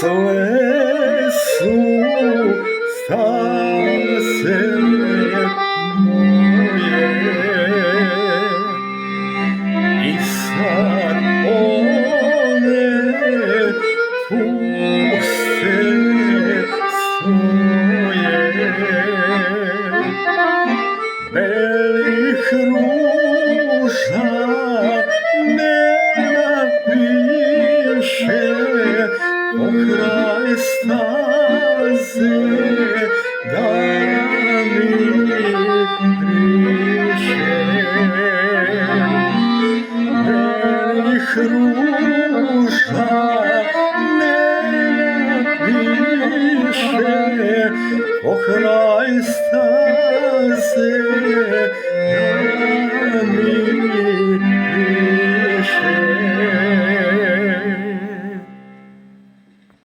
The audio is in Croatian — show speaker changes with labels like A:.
A: Sve su stase moje i sad one puste stoje. Belih ruža nema više, pokraj staze dani priše. Belih ruža nema više, pokraj staze dani